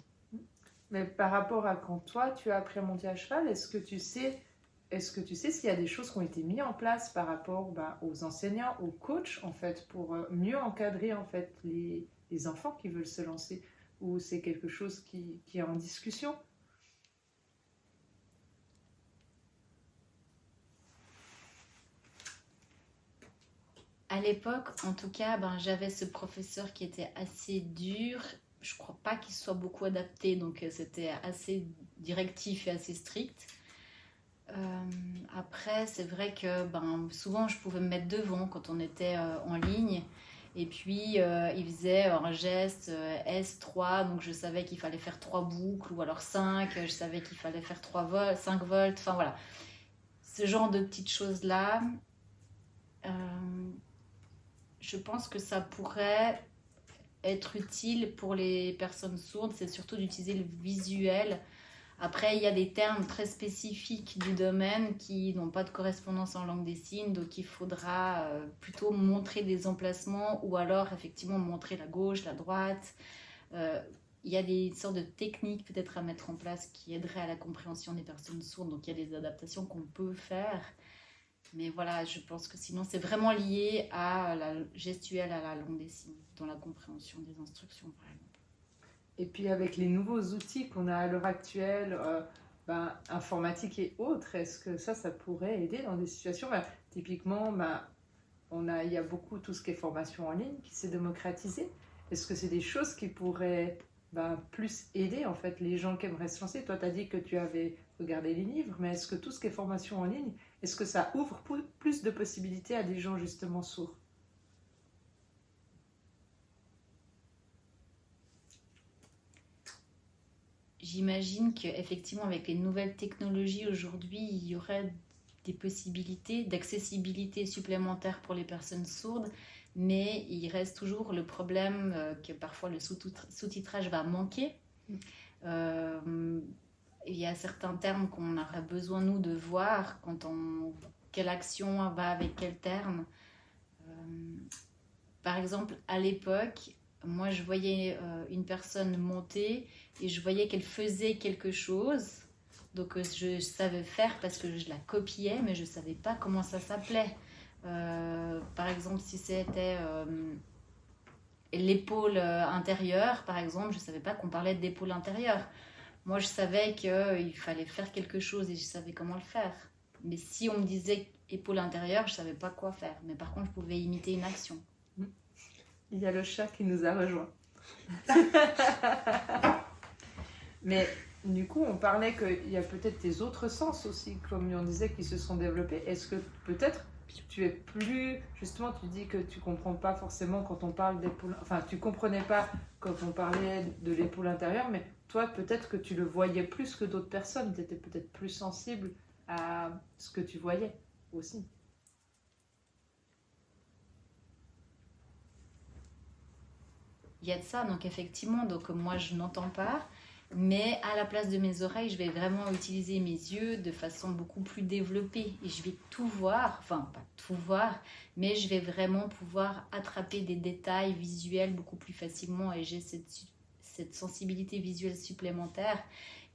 Mais par rapport à quand toi, tu as appris à monter à cheval, est-ce que tu sais s'il y a des choses qui ont été mises en place par rapport aux enseignants, aux coachs, en fait, pour mieux encadrer en fait, les enfants qui veulent se lancer? Ou c'est quelque chose qui est en discussion? À l'époque, en tout cas, j'avais ce professeur qui était assez dur. Je ne crois pas qu'il soit beaucoup adapté, donc c'était assez directif et assez strict. Après, c'est vrai que souvent, je pouvais me mettre devant quand on était en ligne. Et puis, il faisait un geste S3, donc je savais qu'il fallait faire 3 boucles, ou alors 5, je savais qu'il fallait faire 5 volts, enfin voilà. Ce genre de petites choses-là, je pense que ça pourrait être utile pour les personnes sourdes, c'est surtout d'utiliser le visuel. Après, il y a des termes très spécifiques du domaine qui n'ont pas de correspondance en langue des signes, donc il faudra plutôt montrer des emplacements ou alors effectivement montrer la gauche, la droite. Il y a des sortes de techniques peut-être à mettre en place qui aideraient à la compréhension des personnes sourdes, donc il y a des adaptations qu'on peut faire. Mais voilà, je pense que sinon c'est vraiment lié à la gestuelle, à la langue des signes, dans la compréhension des instructions par exemple. Et puis avec les nouveaux outils qu'on a à l'heure actuelle, informatique et autres, est-ce que ça pourrait aider dans des situations typiquement, il y a beaucoup tout ce qui est formation en ligne qui s'est démocratisé. Est-ce que c'est des choses qui pourraient plus aider en fait les gens qui aimeraient se lancer? Toi, tu as dit que tu avais regardé les livres, mais est-ce que tout ce qui est formation en ligne, est-ce que ça ouvre plus de possibilités à des gens justement sourds? j'imagine qu'effectivement, avec les nouvelles technologies aujourd'hui, il y aurait des possibilités d'accessibilité supplémentaires pour les personnes sourdes, mais il reste toujours le problème que parfois le sous-titrage va manquer. Il y a certains termes qu'on aurait besoin, nous, de voir quelle action va avec quel terme. Par exemple, à l'époque, moi, je voyais une personne monter et je voyais qu'elle faisait quelque chose. Donc, je savais faire parce que je la copiais, mais je ne savais pas comment ça s'appelait. Par exemple, si c'était l'épaule intérieure, par exemple, je ne savais pas qu'on parlait d'épaule intérieure. Moi, je savais qu'il fallait faire quelque chose et je savais comment le faire. Mais si on me disait épaule intérieure, je ne savais pas quoi faire. Mais par contre, je pouvais imiter une action. Il y a le chat qui nous a rejoints. Mais du coup, on parlait qu'il y a peut-être des autres sens aussi, comme on disait, qui se sont développés. Est-ce que peut-être tu es plus... Justement, tu dis que tu ne comprends pas forcément quand on parle d'épaule... Enfin, tu ne comprenais pas quand on parlait de l'épaule intérieure, mais toi, peut-être que tu le voyais plus que d'autres personnes. Tu étais peut-être plus sensible à ce que tu voyais aussi. Il y a de ça, donc effectivement, donc moi je n'entends pas, mais à la place de mes oreilles, je vais vraiment utiliser mes yeux de façon beaucoup plus développée et je vais tout voir, enfin pas tout voir, mais je vais vraiment pouvoir attraper des détails visuels beaucoup plus facilement et j'ai cette sensibilité visuelle supplémentaire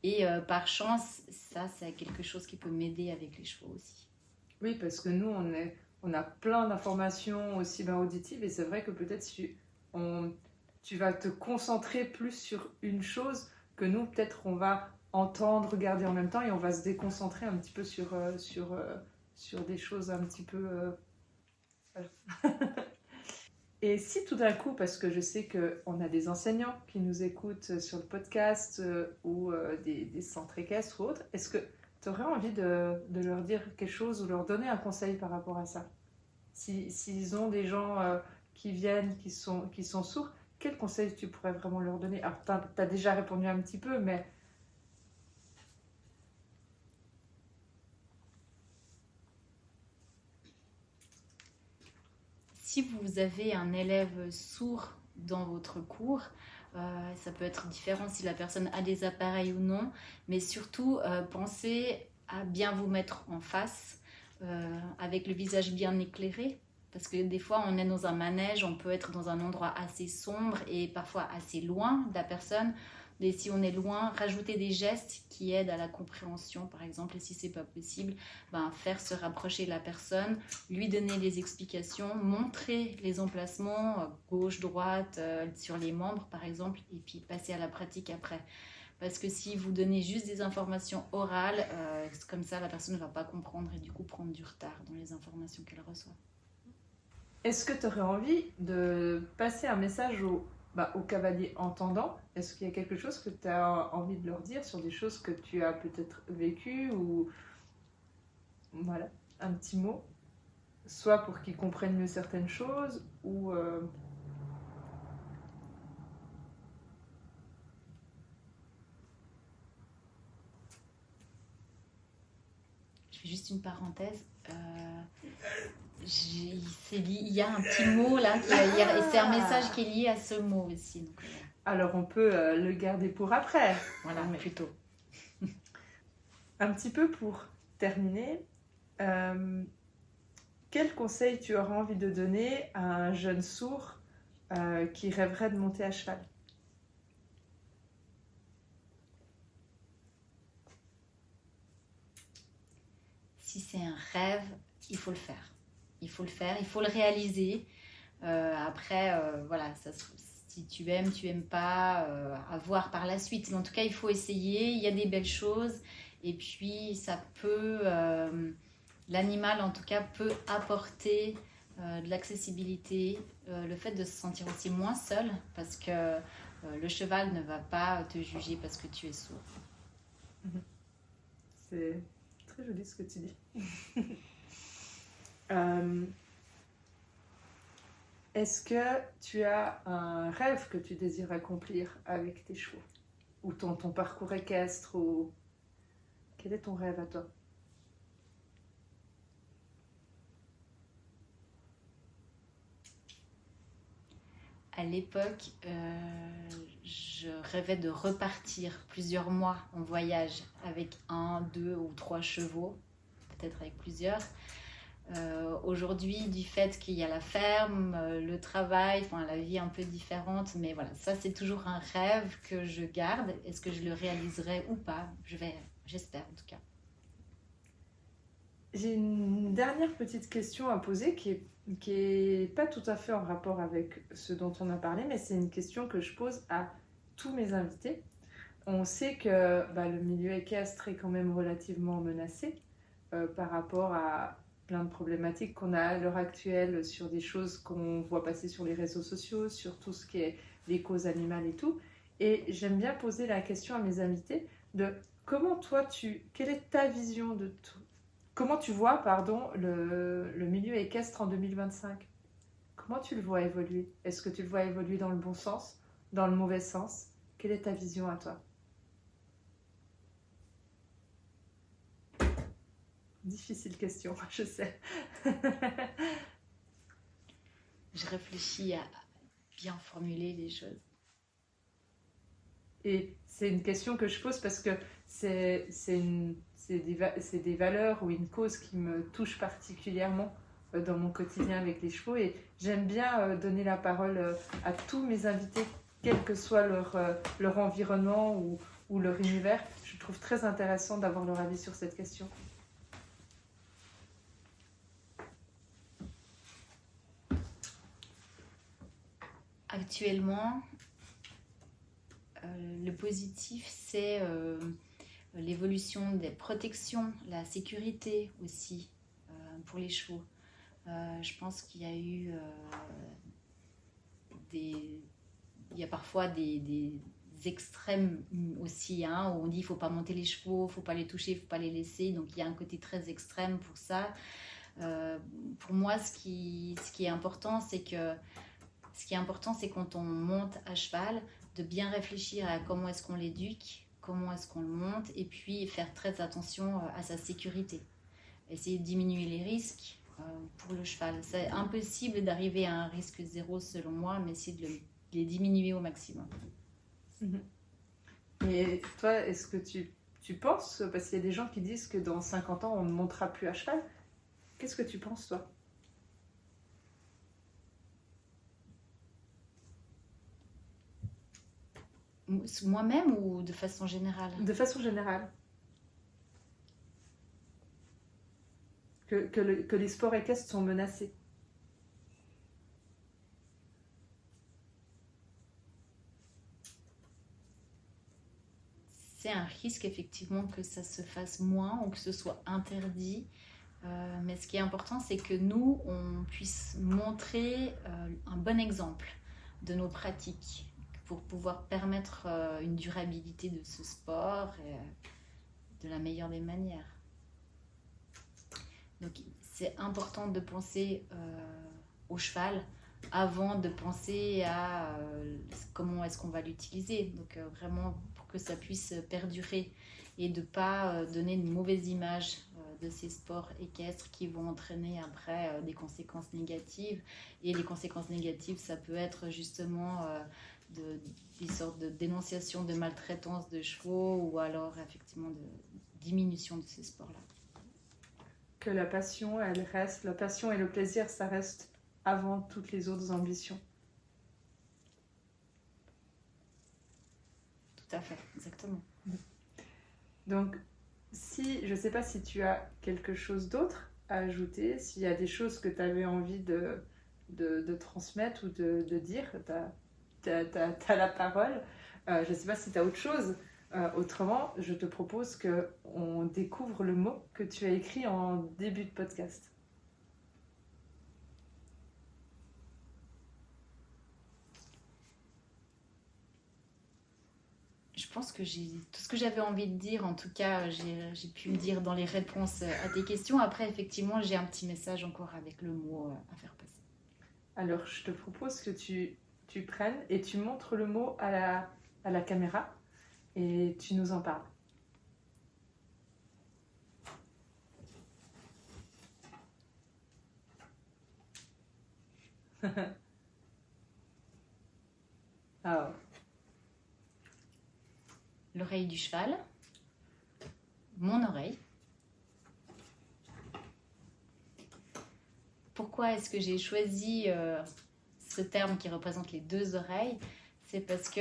et par chance, ça c'est quelque chose qui peut m'aider avec les chevaux aussi. Oui, parce que nous, on a plein d'informations aussi auditives et c'est vrai que peut-être si tu vas te concentrer plus sur une chose que nous, peut-être on va entendre, regarder en même temps et on va se déconcentrer un petit peu sur des choses un petit peu... Voilà. Et si tout d'un coup, parce que je sais qu'on a des enseignants qui nous écoutent sur le podcast ou des centres équestres ou autres, est-ce que tu aurais envie de leur dire quelque chose ou leur donner un conseil par rapport à ça? S'ils ont des gens qui viennent, qui sont sourds, quel conseil tu pourrais vraiment leur donner? Alors, tu as déjà répondu un petit peu, mais... Si vous avez un élève sourd dans votre cours, ça peut être différent si la personne a des appareils ou non, mais surtout pensez à bien vous mettre en face, avec le visage bien éclairé. Parce que des fois, on est dans un manège, on peut être dans un endroit assez sombre et parfois assez loin de la personne. Et si on est loin, rajouter des gestes qui aident à la compréhension, par exemple. Et si ce n'est pas possible, faire se rapprocher de la personne, lui donner des explications, montrer les emplacements, gauche, droite, sur les membres, par exemple, et puis passer à la pratique après. Parce que si vous donnez juste des informations orales, comme ça, la personne ne va pas comprendre et du coup prendre du retard dans les informations qu'elle reçoit. Est-ce que tu aurais envie de passer un message aux cavaliers entendants? Est-ce qu'il y a quelque chose que tu as envie de leur dire sur des choses que tu as peut-être vécues ou voilà, un petit mot, soit pour qu'ils comprennent mieux certaines choses ou Je fais juste une parenthèse. Il y a un petit mot là, et c'est un message qui est lié à ce mot aussi. Donc, alors on peut le garder pour après. Voilà, plutôt. Un petit peu pour terminer, quel conseil tu auras envie de donner à un jeune sourd qui rêverait de monter à cheval? Si c'est un rêve, il faut le faire. Il faut le faire, il faut le réaliser. Après, voilà, si tu aimes pas, à voir par la suite. Mais en tout cas, il faut essayer. Il y a des belles choses. Et puis, ça peut... l'animal, en tout cas, peut apporter de l'accessibilité. Le fait de se sentir aussi moins seul. Parce que le cheval ne va pas te juger parce que tu es sourd. C'est très joli ce que tu dis. Est-ce que tu as un rêve que tu désires accomplir avec tes chevaux? ou ton parcours équestre ou... Quel est ton rêve à toi? À l'époque, je rêvais de repartir plusieurs mois en voyage avec 1, 2 ou 3 chevaux, peut-être avec plusieurs. Aujourd'hui, du fait qu'il y a la ferme, le travail, enfin la vie un peu différente, mais voilà, ça c'est toujours un rêve que je garde. Est-ce que je le réaliserai ou pas? J'espère en tout cas. J'ai une dernière petite question à poser qui est pas tout à fait en rapport avec ce dont on a parlé, mais c'est une question que je pose à tous mes invités. On sait que le milieu équestre est quand même relativement menacé par rapport à plein de problématiques qu'on a à l'heure actuelle sur des choses qu'on voit passer sur les réseaux sociaux, sur tout ce qui est les causes animales et tout. Et j'aime bien poser la question à mes invités de quelle est ta vision de tout? Comment tu vois, le milieu équestre en 2025? Comment tu le vois évoluer? Est-ce que tu le vois évoluer dans le bon sens, dans le mauvais sens? Quelle est ta vision à toi? Difficile question, je sais. Je réfléchis à bien formuler les choses. Et c'est une question que je pose parce que c'est des valeurs ou une cause qui me touche particulièrement dans mon quotidien avec les chevaux. Et j'aime bien donner la parole à tous mes invités, quel que soit leur environnement ou leur univers. Je trouve très intéressant d'avoir leur avis sur cette question. Actuellement, le positif, c'est l'évolution des protections, la sécurité aussi pour les chevaux. Je pense qu'il y a eu il y a parfois des extrêmes aussi, hein, où on dit qu'il ne faut pas monter les chevaux, il ne faut pas les toucher, il ne faut pas les laisser. Donc il y a un côté très extrême pour ça. Pour moi, ce qui est important, c'est quand on monte à cheval, de bien réfléchir à comment est-ce qu'on l'éduque, comment est-ce qu'on le monte, et puis faire très attention à sa sécurité. Essayer de diminuer les risques pour le cheval. C'est impossible d'arriver à un risque zéro selon moi, mais essayer de les diminuer au maximum. Et toi, est-ce que tu penses, parce qu'il y a des gens qui disent que dans 50 ans, on ne montera plus à cheval, qu'est-ce que tu penses, toi? Moi-même ou de façon générale? De façon générale. Que les sports équestres sont menacés. C'est un risque effectivement que ça se fasse moins ou que ce soit interdit. Mais ce qui est important, c'est que nous, on puisse montrer un bon exemple de nos pratiques pour pouvoir permettre une durabilité de ce sport de la meilleure des manières. Donc c'est important de penser au cheval avant de penser à comment est-ce qu'on va l'utiliser. Donc vraiment pour que ça puisse perdurer et de ne pas donner une mauvaise image de ces sports équestres qui vont entraîner après des conséquences négatives. Et les conséquences négatives, ça peut être justement des sortes de dénonciation de maltraitance de chevaux ou alors effectivement de diminution de ces sports-là. Que la passion, elle reste, la passion et le plaisir, ça reste avant toutes les autres ambitions. Tout à fait, exactement. Donc, je ne sais pas si tu as quelque chose d'autre à ajouter, s'il y a des choses que tu avais envie de transmettre ou de dire, tu as la parole. Je ne sais pas si tu as autre chose. Autrement, je te propose qu'on découvre le mot que tu as écrit en début de podcast. Je pense que j'ai tout ce que j'avais envie de dire, en tout cas, j'ai pu le dire dans les réponses à tes questions. Après, effectivement, j'ai un petit message encore avec le mot à faire passer. Alors, je te propose que tu prennes et tu montres le mot à la caméra. et tu nous en parles. Ah. L'oreille du cheval, mon oreille. Pourquoi est-ce que j'ai choisi ce terme qui représente les deux oreilles? C'est parce que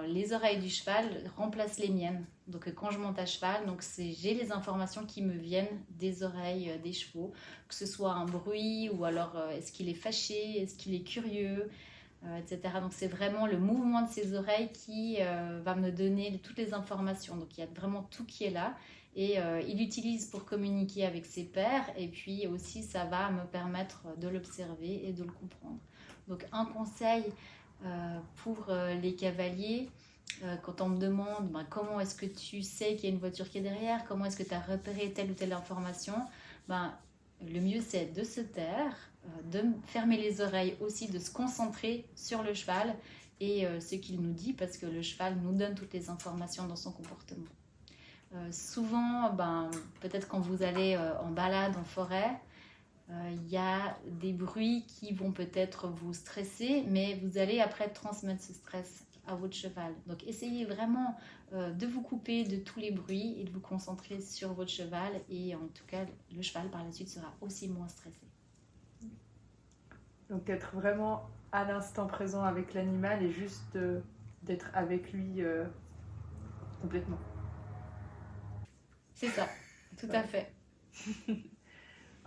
les oreilles du cheval remplacent les miennes. Donc quand je monte à cheval, j'ai les informations qui me viennent des oreilles des chevaux, que ce soit un bruit ou alors est-ce qu'il est fâché, est-ce qu'il est curieux, etc. Donc c'est vraiment le mouvement de ses oreilles qui va me donner toutes les informations. Donc il y a vraiment tout qui est là. Et il l'utilise pour communiquer avec ses pairs. Et puis aussi, ça va me permettre de l'observer et de le comprendre. Donc un conseil pour les cavaliers, quand on me demande comment est-ce que tu sais qu'il y a une voiture qui est derrière, comment est-ce que tu as repéré telle ou telle information, le mieux c'est de se taire, de fermer les oreilles aussi, de se concentrer sur le cheval et ce qu'il nous dit, parce que le cheval nous donne toutes les informations dans son comportement. Souvent, peut-être quand vous allez en balade en forêt, il y a des bruits qui vont peut-être vous stresser, mais vous allez après transmettre ce stress à votre cheval. Donc essayez vraiment de vous couper de tous les bruits et de vous concentrer sur votre cheval, et en tout cas le cheval par la suite sera aussi moins stressé. Donc être vraiment à l'instant présent avec l'animal et juste d'être avec lui complètement. C'est ça, tout à fait.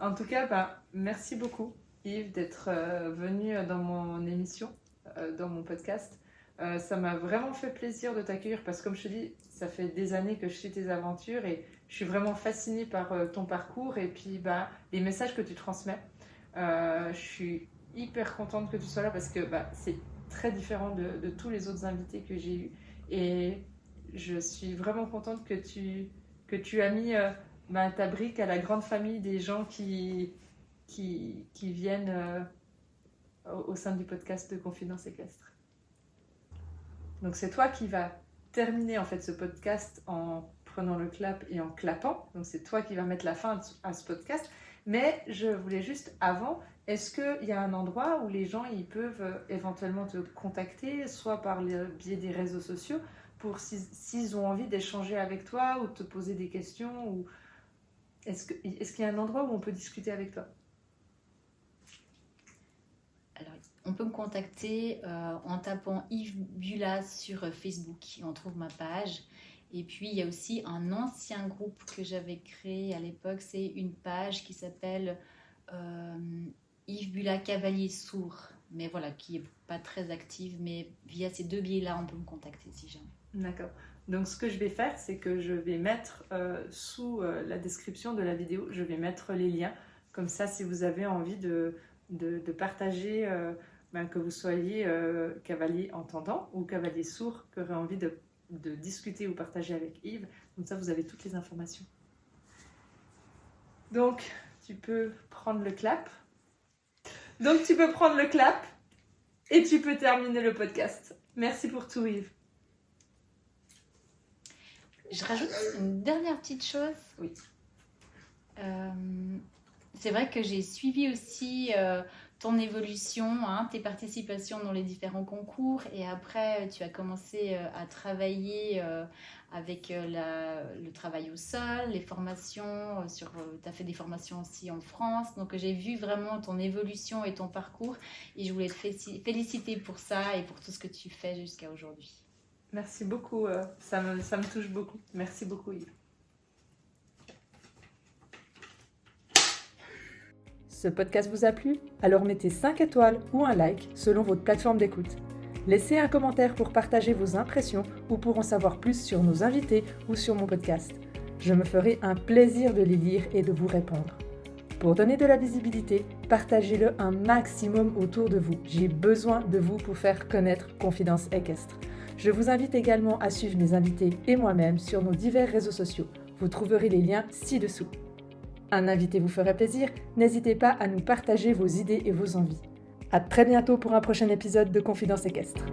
En tout cas, merci beaucoup Yves d'être venu dans mon émission, dans mon podcast. Ça m'a vraiment fait plaisir de t'accueillir parce que comme je te dis, ça fait des années que je suis tes aventures et je suis vraiment fascinée par ton parcours et puis les messages que tu transmets. Je suis hyper contente que tu sois là parce que c'est très différent de tous les autres invités que j'ai eus et je suis vraiment contente que tu as mis ta brique à la grande famille des gens qui viennent au sein du podcast de Confidence Équestre. Donc c'est toi qui vas terminer en fait ce podcast en prenant le clap et en clapant. Donc c'est toi qui vas mettre la fin à ce podcast. Mais je voulais juste avant, est-ce qu'il y a un endroit où les gens ils peuvent éventuellement te contacter, soit par le biais des réseaux sociaux, pour s'ils ont envie d'échanger avec toi ou de te poser des questions ou... Est-ce qu'il y a un endroit où on peut discuter avec toi? Alors, on peut me contacter en tapant Yves Bula sur Facebook et on trouve ma page. Et puis, il y a aussi un ancien groupe que j'avais créé à l'époque. C'est une page qui s'appelle Yves Bula Cavalier Sourd. Mais voilà, qui n'est pas très active. Mais via ces deux biais-là, on peut me contacter si jamais. D'accord. Donc ce que je vais faire, c'est que je vais mettre sous la description de la vidéo, je vais mettre les liens. Comme ça, si vous avez envie de partager, que vous soyez cavalier entendant ou cavalier sourd, qui aurait envie de discuter ou partager avec Yves, comme ça vous avez toutes les informations. Donc, tu peux prendre le clap. Et tu peux terminer le podcast. Merci pour tout, Yves. Je rajoute une dernière petite chose. Oui. C'est vrai que j'ai suivi aussi ton évolution, tes participations dans les différents concours, et après tu as commencé à travailler avec le travail au sol, les formations, tu as fait des formations aussi en France, donc j'ai vu vraiment ton évolution et ton parcours, et je voulais te féliciter pour ça et pour tout ce que tu fais jusqu'à aujourd'hui. Merci beaucoup, ça me touche beaucoup. Merci beaucoup Yves. Ce podcast vous a plu? Alors mettez 5 étoiles ou un like selon votre plateforme d'écoute. Laissez un commentaire pour partager vos impressions ou pour en savoir plus sur nos invités ou sur mon podcast. Je me ferai un plaisir de les lire et de vous répondre. Pour donner de la visibilité, partagez-le un maximum autour de vous. J'ai besoin de vous pour faire connaître Confidence Équestre. Je vous invite également à suivre mes invités et moi-même sur nos divers réseaux sociaux. Vous trouverez les liens ci-dessous. Un invité vous ferait plaisir, n'hésitez pas à nous partager vos idées et vos envies. À très bientôt pour un prochain épisode de Confidence Équestre.